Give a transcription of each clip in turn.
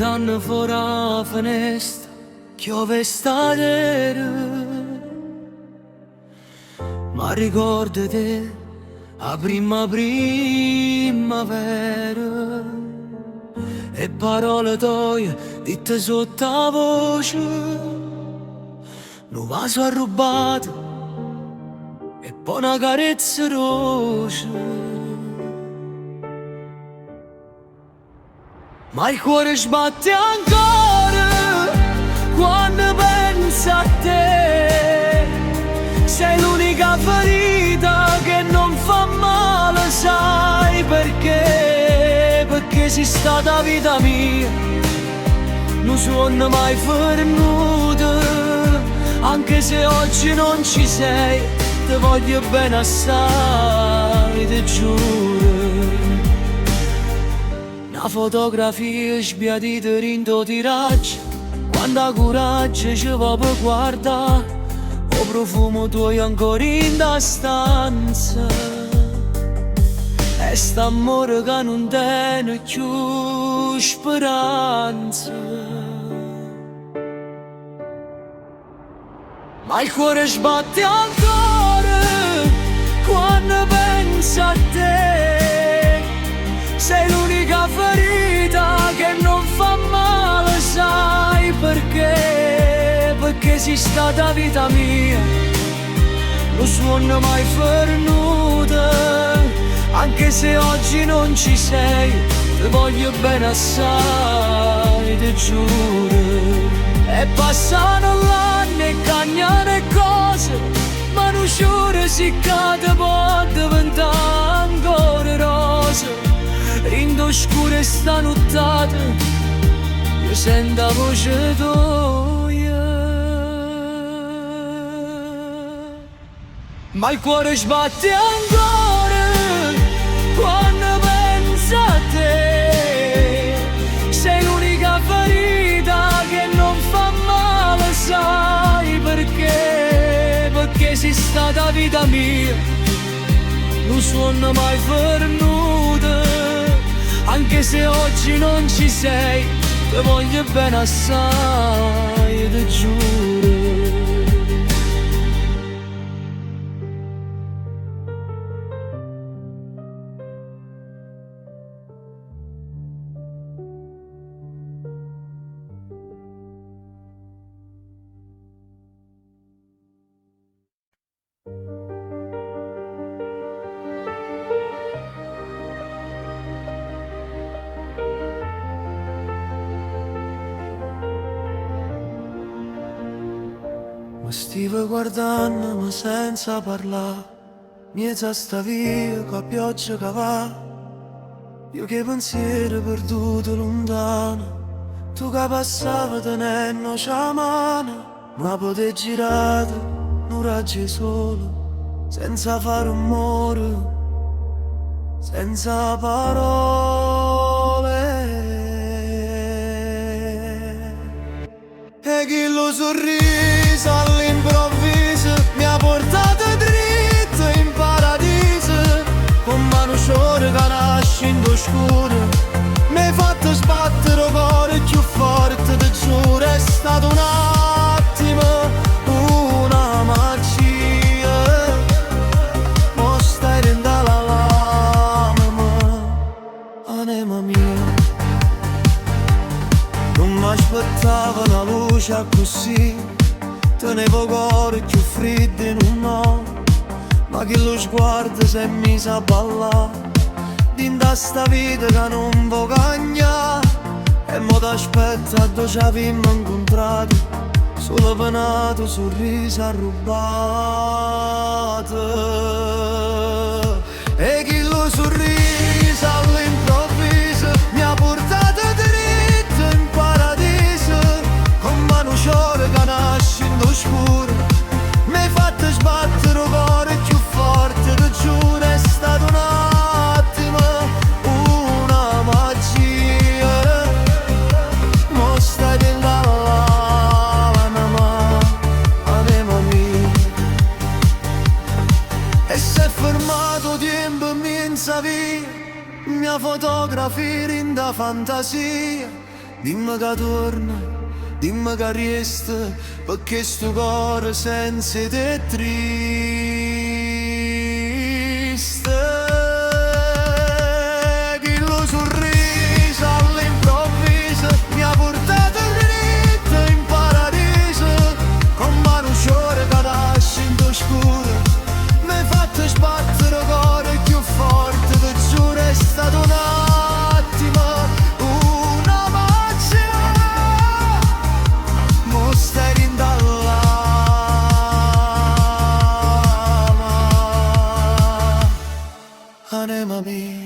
guardando fuori la finestra, piove stasera. Ma ricordati la prima primavera e parole tue dette sotto la voce. Un vaso arrubato e poi una carezza rosa. Ma il cuore sbatte ancora quando pensa a te. Sei l'unica ferita che non fa male, sai perché? Perché sei stata vita mia, non sono mai fermuto. Anche se oggi non ci sei, ti voglio bene assai, ti giuro. Una fotografia sbiadita rindo tiraggia, quando coraggio ci va per guardare, o profumo tuo ancora in da stanza. E st'amore che non tiene più speranza. Ma il cuore sbatte ancora quando pensa a te. Sei l'unica ferita che non fa male, sai perché? Perché sei stata vita mia, non sono mai fermuta. Anche se oggi non ci sei, ti voglio bene assai, ti giuro. E passano l'anni e cambiano le cose, ma non giuro si cade può diventare ancora rosa. Rindo scure sta nottata, io sento la voce tua. Ma il cuore sbatte ancora quando pensa a te. Sei l'unica ferita che non fa male, sai perché? Perché sei stata vita mia, non sono mai fermuta. Anche se oggi non ci sei, ti voglio bene assai, ti giuro. Stive guardando ma senza parlare, miezza sta via con la pioggia che va. Io che pensiero perduto lontano, tu che passava tenendo la mano. Ma potevi girare, un raggio solo, senza fare rumore, senza parole. E chi lo sorriso all'improvviso mi ha portato dritto in paradiso, con mano sciore che nasce in scuro. Mi hai fatto sbattere il cuore più forte, ti giuro, è stato un attimo, una magia. Mo stai dentro la lama, anima mia. Non mi aspettavo una luce così, tenevo cuore più freddo in un no. Ma che lo sguardo si è messo a ballare dinda sta vita che non può cagnare. E mo t'aspetta dove ci avemmo incontrato, solo penato, sorriso arrubato. E chi lo sorriso all'improvviso mi ha portato dritto in paradiso, con mano sciole che nasce in scuro. Mi hai fatto sbattere il cuore più forte, ti giuro, è stato un attimo, una magia. Mo stai dentro l'anima, anima mia. E si è fermato tempo mia via, mia fotografia in da fantasia. dimmi che torna, dimmi che resta, perché sto cuore senza te è triste. Che lo sorriso all'improvviso mi ha portato dritto in paradiso, con mano sciore che nasce in scuro, mi hai fatto sbattere il cuore più forte, ti giuro è stato un attimo, una magia, mo stai rindallama, anima mia.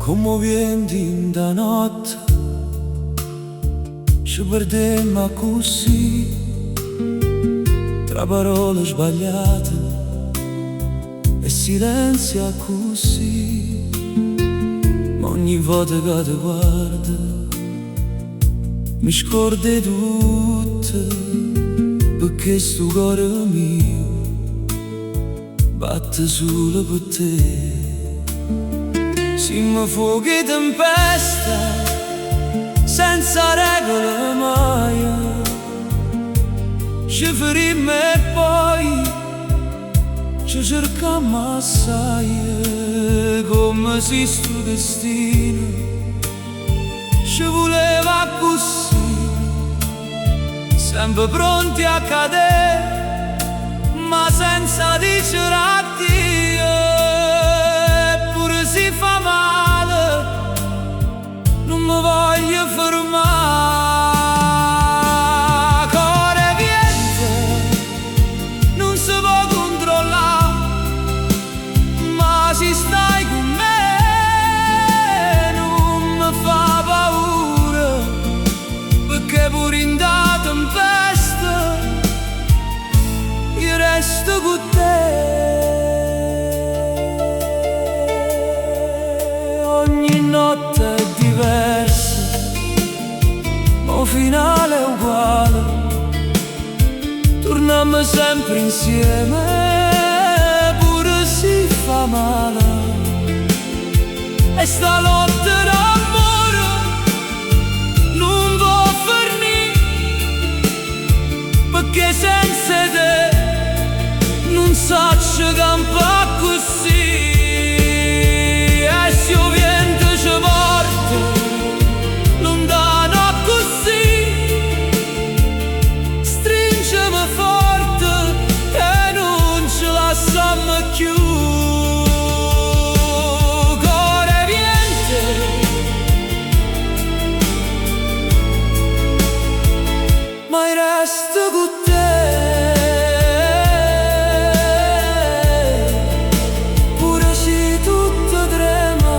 Commovendo in da notte ci perdemmo così, tra parole sbagliate e silenzio così. Ma ogni volta che ti guardo mi scordo tutto, perché sto cuore mio batte solo per te. Siamo fuochi e tempesta, senza regole mai, ci ferimmo e poi ci cercammo assai, come se sto destino ci voleva così, sempre pronti a cadere, ma senza dicere addio. Eppure si fa male, non mi voglio fermare. Cuore viente, non si può controllare, ma se stai con me non mi fa paura, perché pure in da tempesta io resto con te. Ogni notte è diversa, ma il finale è uguale, torniamo sempre insieme, pure si fa male. E sta lotta d'amore non può finire, perché senza te non saccio campa così. E se il vento ci porta lontano così, stringimi forte e non ci lasciamo più. Cuore viente, ma resto con te. Pure se tutto trema,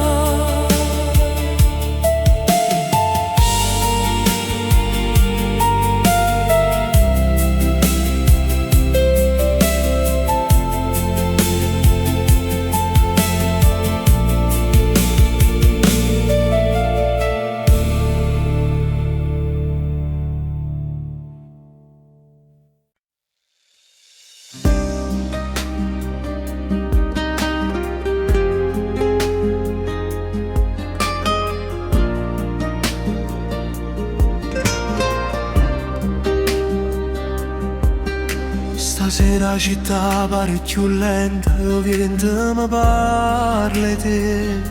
Stasera la città pare più lenta, il vento mi parla di te.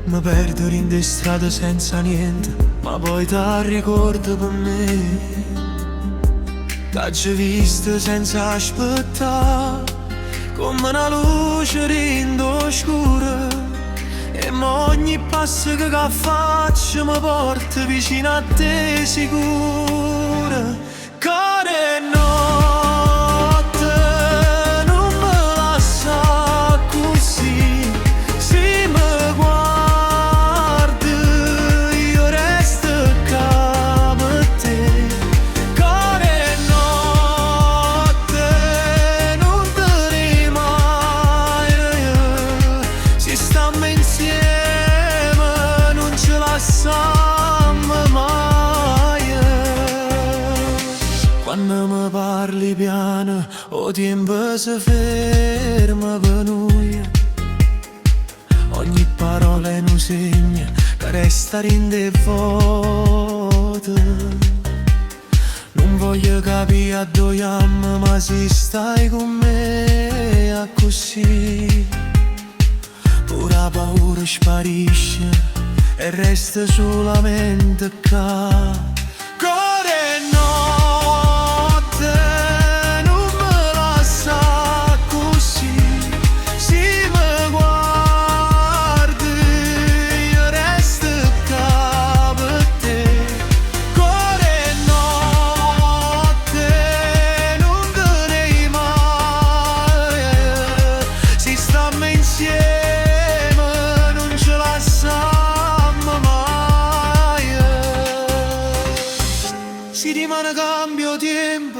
Mi perdo in de strade senza niente, ma poi ti ricordo per me. T'ho visto senza aspettare, come una luce rindo scura, e ogni passo che faccio mi porta vicino a te sicura. Core notte non me lascia così, se mi guardi io resto qua per te. Core notte non te ne mai, se stiamo insieme non ce lasciamo mai. Quando mi parli piano, o tempo si ferma per noi. Ogni parola è un segno che resta rindevoto. Non voglio capire a dove andiamo, ma se stai con me è così. Pure la paura sparisce e resta solamente qua. Core notte non me lascia così, se mi guardi io resto qua per te. Core notte non te ne mai, se stiamo insieme non ce lasciamo mai. Se rimane cambio tempo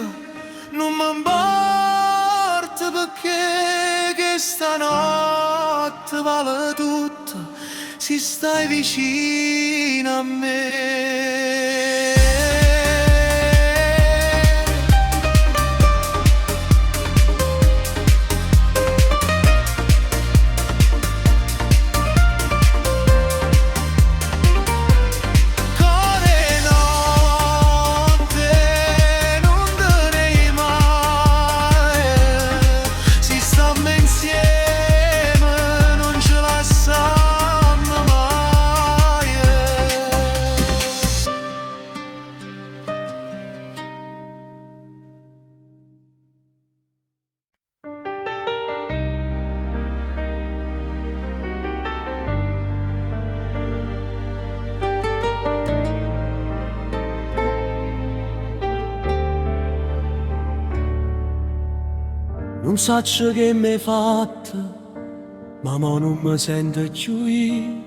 non mi importa, perché che stanotte vale tutto se stai vicino a me. Core notte non te ne mai, se stiamo insieme non ce lasciamo mai. Non so ciò che mi hai fatto, ma mo non mi sento più io.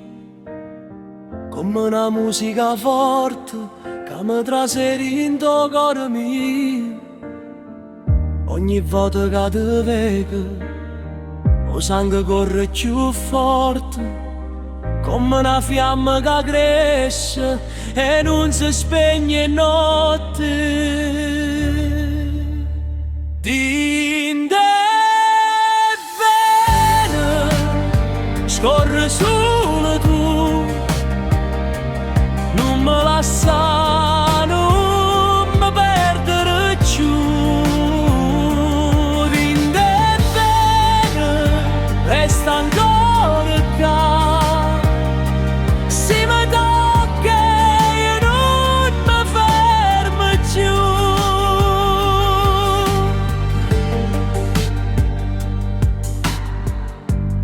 Come una musica forte che mi traseri in tuo cuore mio. Ogni volta che ti vedo, lo sangue corre più forte, come una fiamma che cresce e non si spegne notte. Dinde bene, scorre solo tu, non me lascia, non mi perdere più. Dinde bene, resta ancora qua, se mi tocca io non mi fermo più.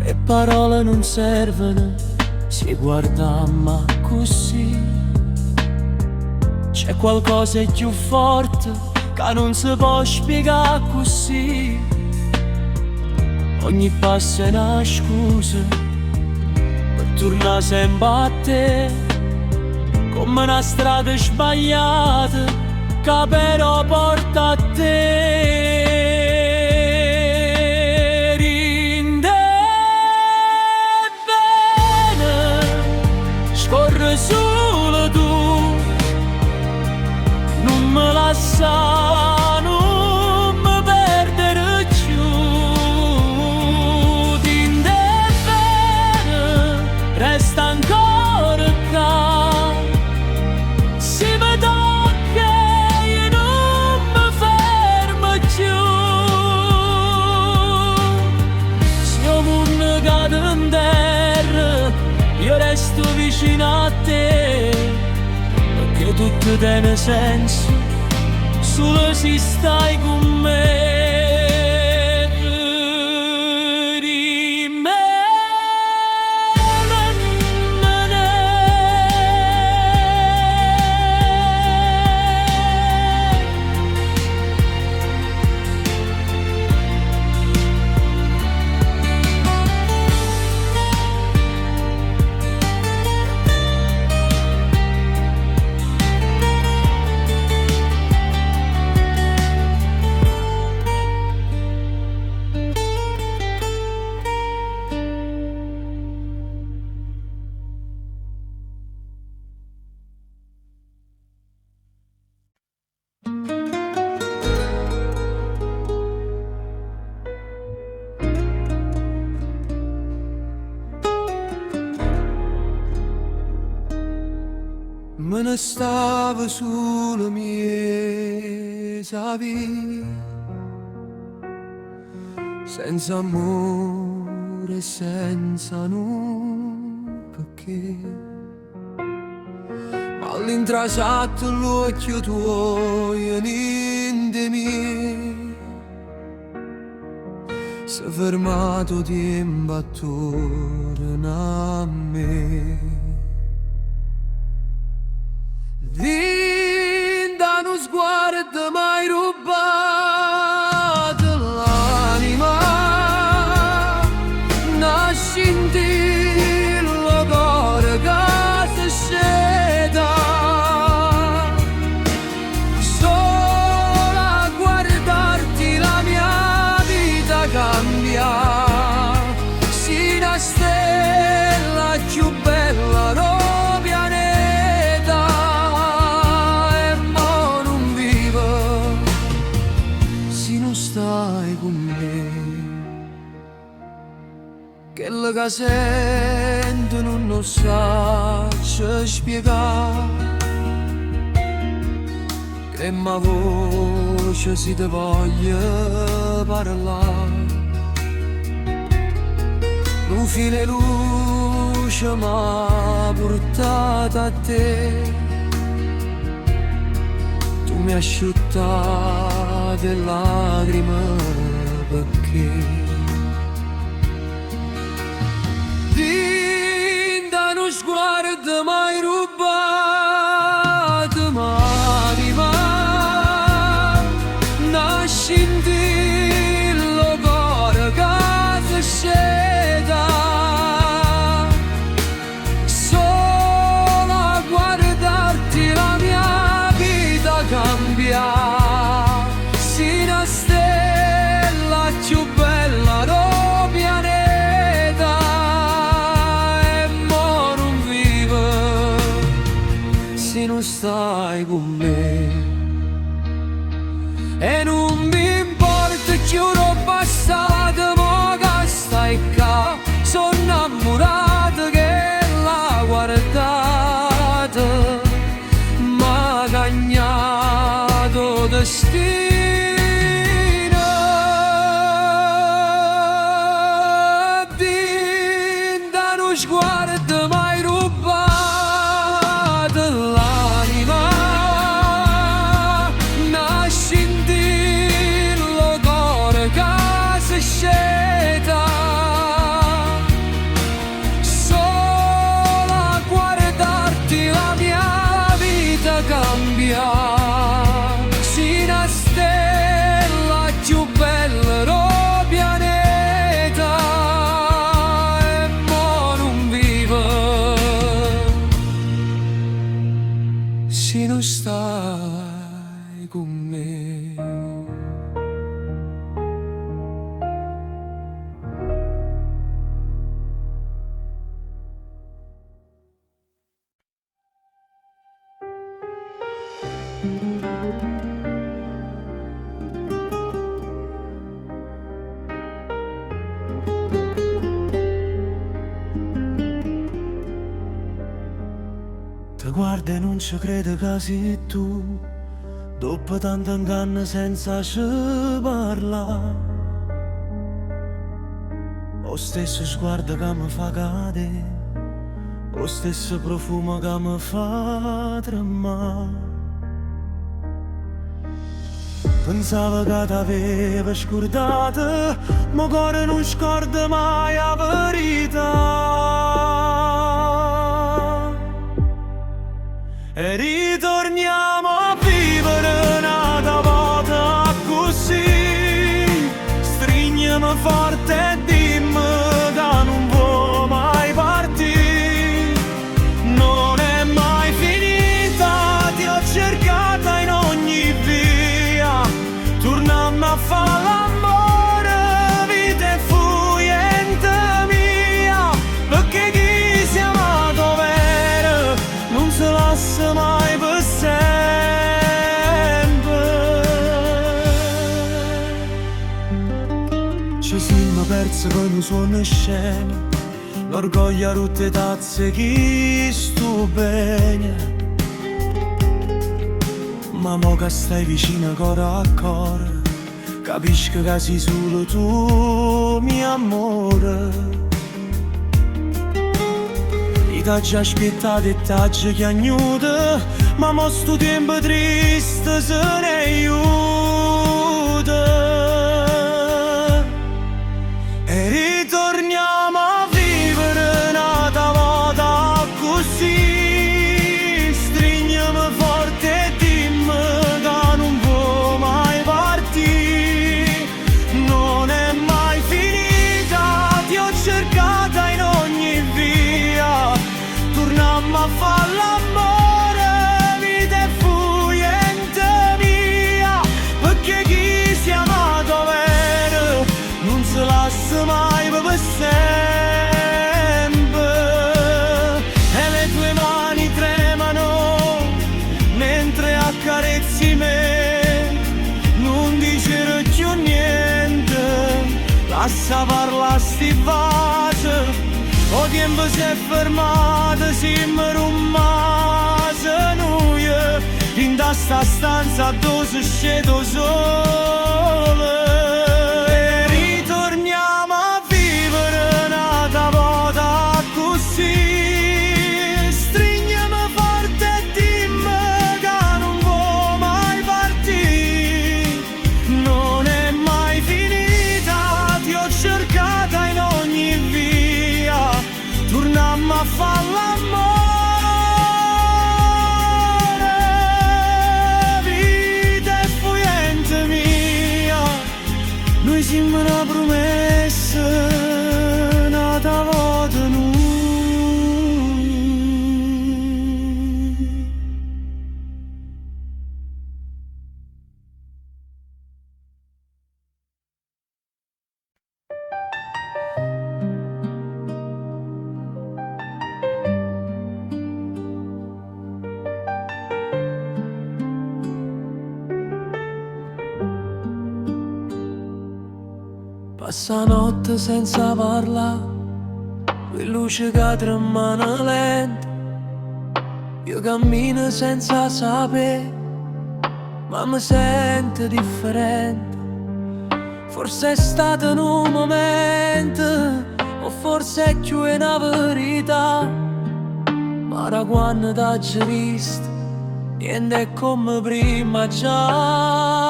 E parole non servono se guardiamo così. C'è qualcosa di più forte che non si può spiegare così. Ogni passo è una scusa per tornare sempre a te, come una strada sbagliata che però porta a te. Scorre solo tu, non me lascia, non mi perdere più. Dinde bene, resta ancora qua, se mi tocca io non mi fermo più. Se io mondo cade in terra, io resto vicino a te, perché tutto tiene senso solo se stai con me. Di me me ne stava sulla mia vita, senza amore, senza nulla perché. Ma all'intrasatto l'occhio tuo e niente mio si è fermato tempo attorno a me. Dinda uno sguardo mai rubato l'anima, nasci in te lo cuore che si sceda, solo a guardarti la mia vita cambia, si una stella più bella no pianeta e mo non vivo se non stai con me. Quello che sento non so spiegare, che ma voce si te voglia parlare. Un filo luce m'ha portato a te, tu mi hai asciuttato le lacrime perché. Dinda uno sguardo mai rubato m'anima, nasci in te lo cuore che si sceda, solo a guardarti la mia vita cambia, si una stella più bella no pianeta e mo non vivo se non stai con me. E non mi importa che ora passato, mo che stai qua, sono innamorato che l'ha guardata, ma ha cagnato destino. Dinda uno sguardo mai rubato l'anima, nasci in te lo cuore che si sceda, solo a guardarti la mia vita cambia, si una stella più bella no pianeta e mo non vivo se non stai con me. Ti guardo e non ci credo che sei tu, dopo tanto inganno senza ci parla. Lo stesso sguardo che mi fa cadere, lo stesso profumo che mi fa tremare. Pensavo che t'avevo scordato, ma cuore non scorda mai la verità. E ritorniamo a vivere un'altra volta così, stringiamo forte e dimmi che non può mai partire. Non è mai finita, ti ho cercata in ogni via, tornammo a fare l'amore, vita e fuoriente mia, perché chi si è amato vero non si lascia mai per sempre. Ci siamo persi con un suono scena, l'orgoglio a rotte tazze chi sto bene. Ma mo che stai vicino cuore a cuore, capisco che sei solo tu, mio amore. Io t'ho già aspettato e t'ho già chiagnuto, ma mo sto tempo triste se ne aiuta. E ritorniamo a vivere un'altra volta così. Stringiami forte e dimmi che non può mai partire. Non è mai finita, ti ho cercata in ogni via. Torniamo a fare l'amore, vita e fuoriente mia. Perché chi si è amato vero non si lascia mai per sempre. E le tue mani tremano mentre accarezzi me. Non dicere più niente, lascia parlare sti pace. O tempo si è fermato, siamo rimasti noi in sta stanza dove si scedo sole. E ritorniamo a vivere un'altra volta così. Stringiami forte e dimmi che non può mai partire. Non è mai finita, ti ho cercata in ogni via. Torniamo a fare l'amore, vita e fuoriente mia. Noi siamo una promessa, nata volta noi. Passa notte senza parlare, le luci che tremano lente. Io cammino senza sapere, ma mi sento differente. Forse è stato in un momento, o forse è più una verità. Ma da quando t'ho visto, niente è come prima già.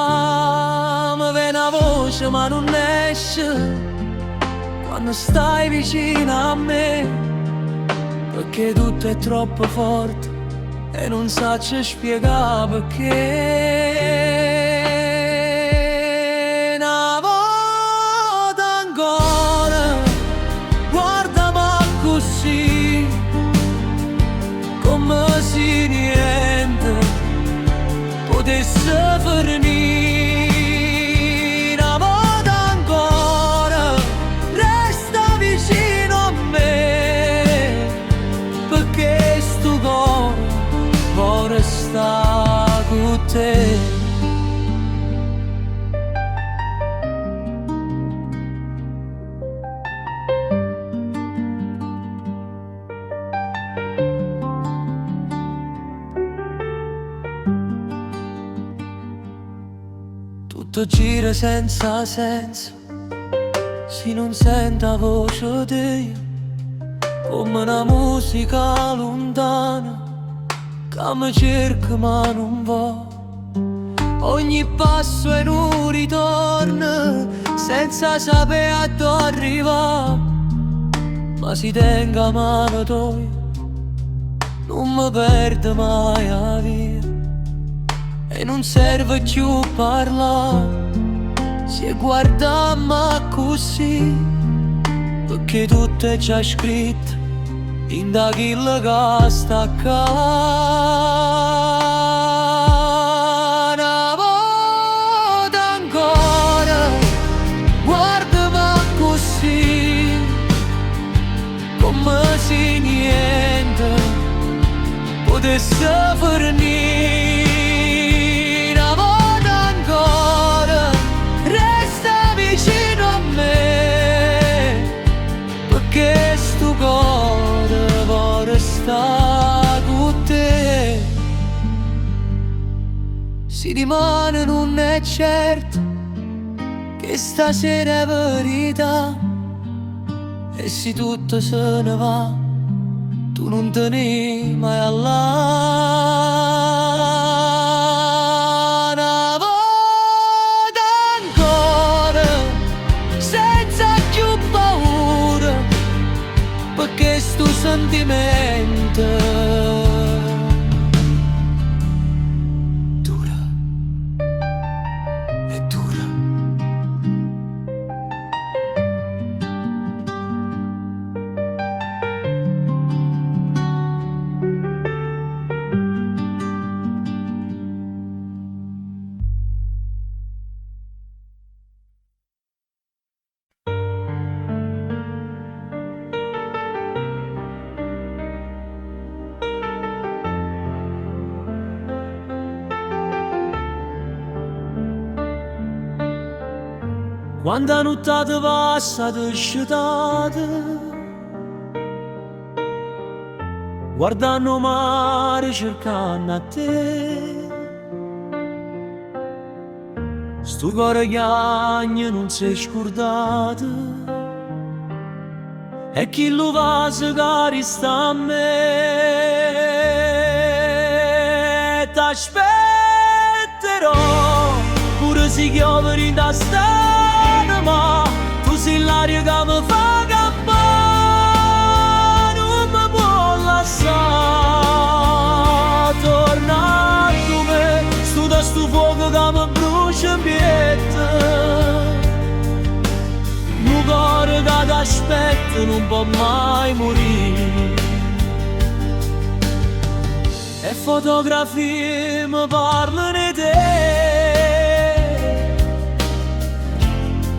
Mi viene una voce ma non esce quando stai vicino a me, perché tutto è troppo forte e non saprei spiegare perché. Una volta ancora, guardami così, come se niente potesse finire. Sta con te. Tutto gira senza senso, si non sente la voce di Dio, come una musica lontana che mi cerca ma non va. Ogni passo è un ritorno senza sapere a dove arrivare. Ma si tenga a mano tua, non mi perdo mai a via. E non serve più parlare, se guardiamo così, perché tutto è già scritto in da quello che sta accanto. Una volta ancora, guardami così, come se niente potesse finire. Una volta ancora, resta vicino a me, perché sto cuore vuole stare con te. si rimane non è certo che stasera è verità. E se tutto se ne va, tu non te ne mai là. Una volta ancora, senza più paura, perché sto sentimento quando la notte passa disciutata, guardando il mare cercando a te, sto cuore chiagno non si è scordato, e chi lo va se cari sta a me. T'aspetterò pure se chiovere da strada, ma tu sei l'aria che mi fa campare, non mi può lasciare. Torna a me, sto fuoco che mi brucia in pietà, un cuore che ti aspetta non può mai morire. E fotografie mi parlano di te,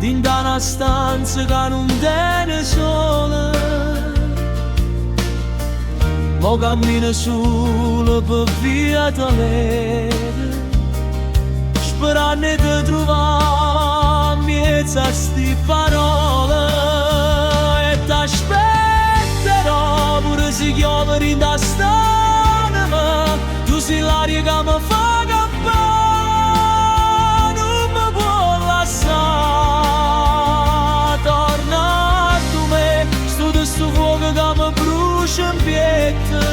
in una stanza che non tiene sole, mo cammino solo per via Toledo, sperando di trovare mezzo a sti parole. E t'aspetterò pure se chiovere in da strada, ma tu sei l'aria che mi fa campare, non mi può lasciare. Torna a me, sto fuoco che mi brucia in pietà,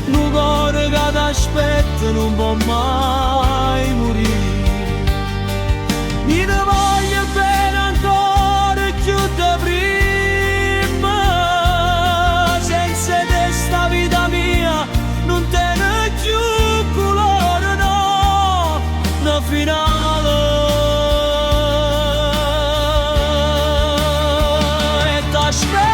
un cuore che ti aspetta non può mai morire. Mi ne voglio bene ancora più da prima, senza te sta vita mia non tiene più colore, no, no finale. E t'aspetterò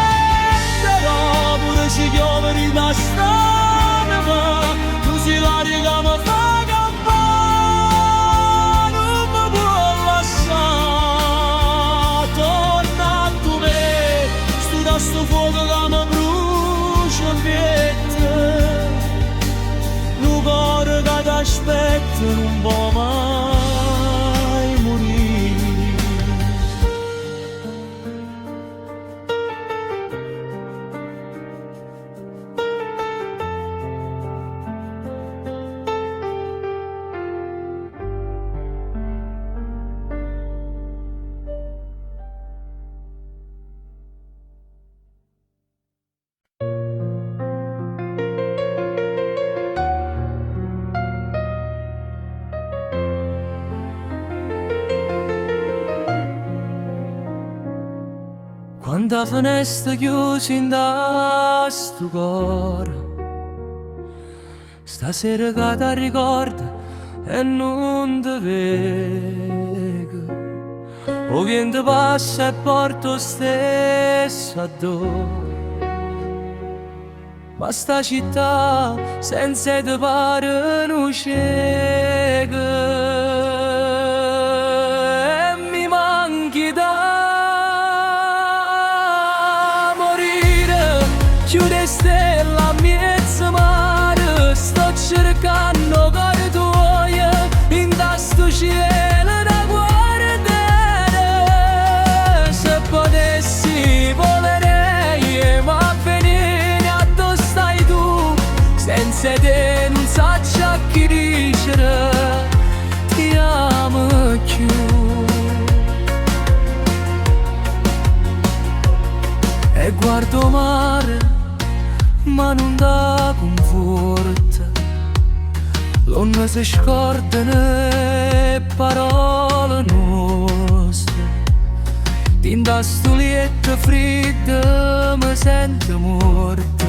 pure se chiovere da strada, ma tu sei l'aria che mi fa campare, non mi può lasciare. Torna a me, sto fuoco che mi brucia in pietà, un cuore che ti aspetta non può mai morire. Quando la finestra chiusa in da sto cuore, stasera che ti ricorda e non ti vedo, o vento passa e porto stessa dove, ma sta città senza te pare non cieca. E mi manchi da chiude stelle a mezzo mare, sto cercando cuore tuo in da sto cielo da guardare. Se potessi volerei, ma venire a dove stai tu, senza te non so ciò che dici. e guardo mare, ma non dà conforto. L'onde si scordano e parole nostre. Tinta sto letto freddo mi sento morta,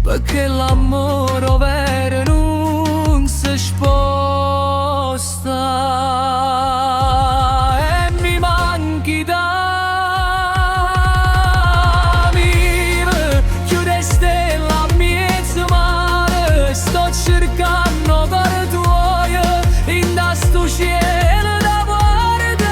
perché l'amore vero non si sposta. E mi manchi da mire, chiude stelle a mezzo mare. Sto cercando per tuoia in da sto cielo da guardare.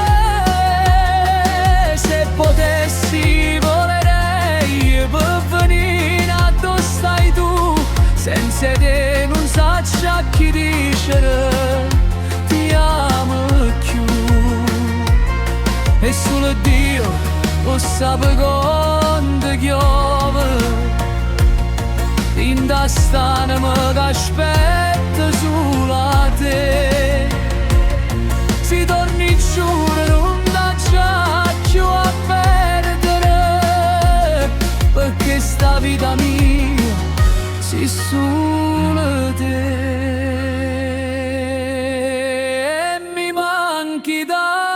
Se potessi volerei per venire a dove stai tu, senza te non saccio a chi dicere ti amo più. E solo Dio lo sa quando piove, in da stanima che aspetta solo a te. Si torni giù non da già più a perdere, perché sta vita mia si solo te. E mi manchi da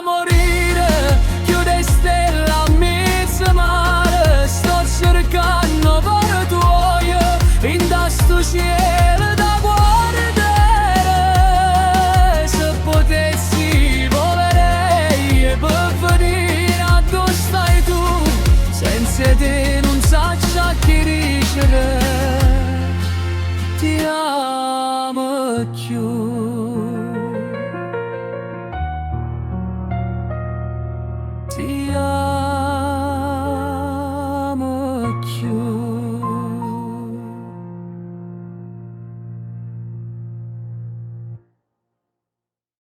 morire, chiude stelle a mezzo mare. Sto cercando per tuoia in da sto cielo da guardare. Se potessi volerei per venire a dove stai tu, senza te non saccio a chi dicere ti amo.